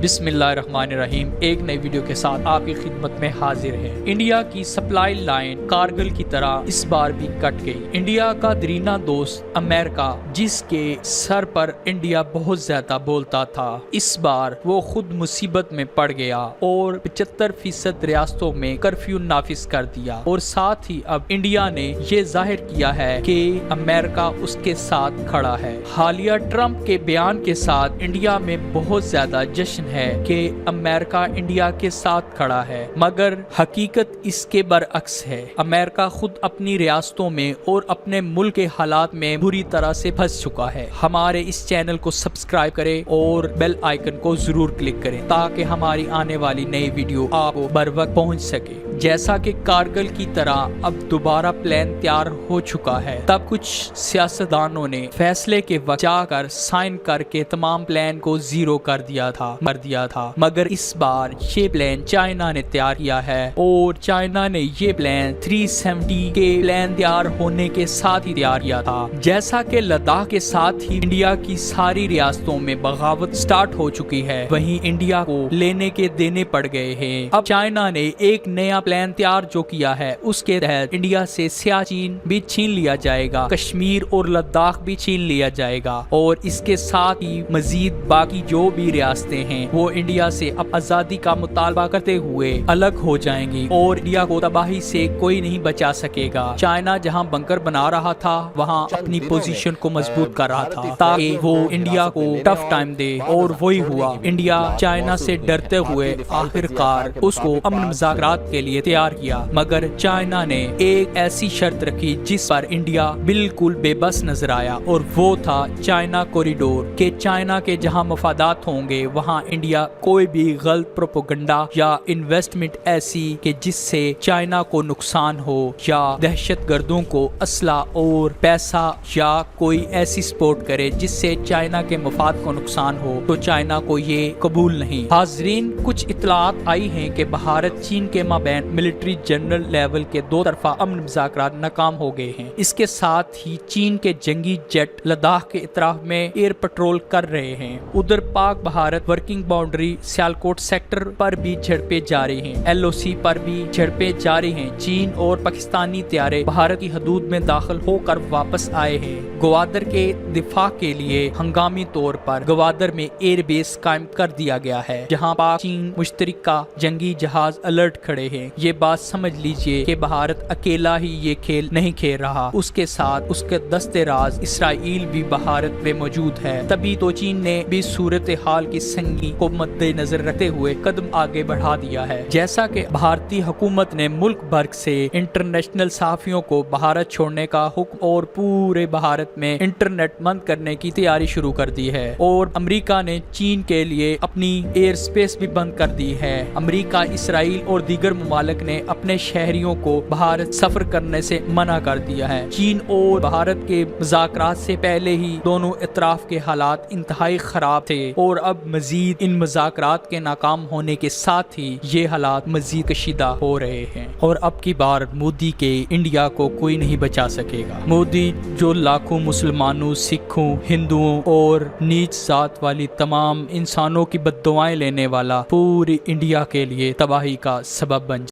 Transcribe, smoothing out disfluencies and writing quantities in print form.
بسم اللہ الرحمن الرحیم، ایک نئی ویڈیو کے ساتھ آپ کی خدمت میں حاضر ہیں۔ انڈیا کی سپلائی لائن کارگل کی طرح اس بار بھی کٹ گئی۔ انڈیا کا دیرینہ دوست امریکہ، جس کے سر پر انڈیا بہت زیادہ بولتا تھا، اس بار وہ خود مصیبت میں پڑ گیا اور 75% ریاستوں میں کرفیو نافذ کر دیا، اور ساتھ ہی اب انڈیا نے یہ ظاہر کیا ہے کہ امریکہ اس کے ساتھ کھڑا ہے۔ حالیہ ٹرمپ کے بیان کے ساتھ انڈیا میں بہت زیادہ جشن ہے کہ امریکہ انڈیا کے ساتھ کھڑا ہے، مگر حقیقت اس کے برعکس ہے۔ امریکہ خود اپنی ریاستوں میں اور اپنے ملک کے حالات میں بری طرح سے پھنس چکا ہے۔ ہمارے اس چینل کو سبسکرائب کریں اور بیل آئیکن کو ضرور کلک کریں تاکہ ہماری آنے والی نئی ویڈیو آپ کو بر وقت پہنچ سکے۔ جیسا کہ کارگل کی طرح اب دوبارہ پلان تیار ہو چکا ہے، تب کچھ سیاستدانوں نے فیصلے کے وقت جا کر سائن کر کے تمام پلان کو زیرو کر دیا تھا، مگر اس بار یہ پلان چائنا نے تیار کیا ہے، اور چائنا نے یہ پلان 370 کے پلان تیار ہونے کے ساتھ ہی تیار کیا تھا۔ جیسا کہ لداخ کے ساتھ ہی انڈیا کی ساری ریاستوں میں بغاوت سٹارٹ ہو چکی ہے، وہیں انڈیا کو لینے کے دینے پڑ گئے ہیں۔ اب چائنا نے ایک نیا پلان تیار جو کیا ہے، اس کے تحت انڈیا سے سیاچین بھی چھین لیا جائے گا، کشمیر اور لداخ بھی چھین لیا جائے گا، اور اس کے ساتھ ہی مزید باقی جو بھی ریاستیں ہیں وہ انڈیا سے اب آزادی کا مطالبہ کرتے ہوئے الگ ہو جائیں گی، اور انڈیا کو تباہی سے کوئی نہیں بچا سکے گا۔ چائنا جہاں بنکر بنا رہا تھا، وہاں اپنی پوزیشن کو مضبوط کر رہا تھا تاکہ وہ انڈیا کو ٹف ٹائم دے، اور وہی ہوا۔ انڈیا چائنا سے ڈرتے ہوئے آخرکار اس کو امن مذاکرات کے لیے تیار کیا، مگر چائنا نے ایک ایسی شرط رکھی جس پر انڈیا بالکل بے بس نظر آیا، اور وہ تھا چائنا کوریڈور، کہ چائنا کے جہاں مفادات ہوں گے وہاں انڈیا کوئی بھی غلط پروپیگنڈا یا انویسٹمنٹ ایسی کہ جس سے چائنا کو نقصان ہو، یا دہشت گردوں کو اسلحہ اور پیسہ یا کوئی ایسی سپورٹ کرے جس سے چائنا کے مفاد کو نقصان ہو، تو چائنا کو یہ قبول نہیں۔ حاضرین، کچھ اطلاعات آئی ہیں کہ بھارت چین کے مابین ملٹری جنرل لیول کے دو طرفہ امن مذاکرات ناکام ہو گئے ہیں۔ اس کے ساتھ ہی چین کے جنگی جیٹ لداخ کے اطراف میں ایئر پٹرول کر رہے ہیں۔ ادھر Pak Bharat working boundary Sialkot sector پر بھی جھڑپیں جاری ہیں، LOC پر بھی جھڑپیں جاری ہیں۔ چین اور پاکستانی طیارے بھارت کی حدود میں داخل ہو کر واپس آئے ہیں۔ گوادر کے دفاع کے لیے ہنگامی طور پر گوادر میں ایئر بیس قائم کر دیا گیا ہے، جہاں پاک چین مشترکہ جنگی جہاز الرٹ کھڑے ہیں۔ یہ بات سمجھ لیجئے کہ بھارت اکیلا ہی یہ کھیل نہیں کھیل رہا، اس کے ساتھ اس کے دستے راز اسرائیل بھی بھارت میں موجود ہے۔ تبھی تو چین نے بھی صورتحال کی سنگی کو مد نظر رکھتے ہوئے قدم آگے بڑھا دیا ہے۔ جیسا کہ بھارتی حکومت نے ملک بھر سے انٹرنیشنل صحافیوں کو بھارت چھوڑنے کا حکم اور پورے بھارت میں انٹرنیٹ بند کرنے کی تیاری شروع کر دی ہے، اور امریکہ نے چین کے لیے اپنی ایئر سپیس بھی بند کر دی ہے۔ امریکہ، اسرائیل اور دیگر ممالک نے اپنے شہریوں کو بھارت سفر کرنے سے منع کر دیا ہے۔ چین اور بھارت کے مذاکرات سے پہلے ہی دونوں اطراف کے حالات انتہائی خراب تھے، اور اب مزید ان مذاکرات کے ناکام ہونے کے ساتھ ہی یہ حالات مزید کشیدہ ہو رہے ہیں، اور اب کی بار مودی کے انڈیا کو کوئی نہیں بچا سکے گا۔ مودی جو لاکھوں مسلمانوں، سکھوں، ہندوؤں اور نیچ ذات والی تمام انسانوں کی بد دعائیں لینے والا پوری انڈیا کے لیے تباہی کا سبب بن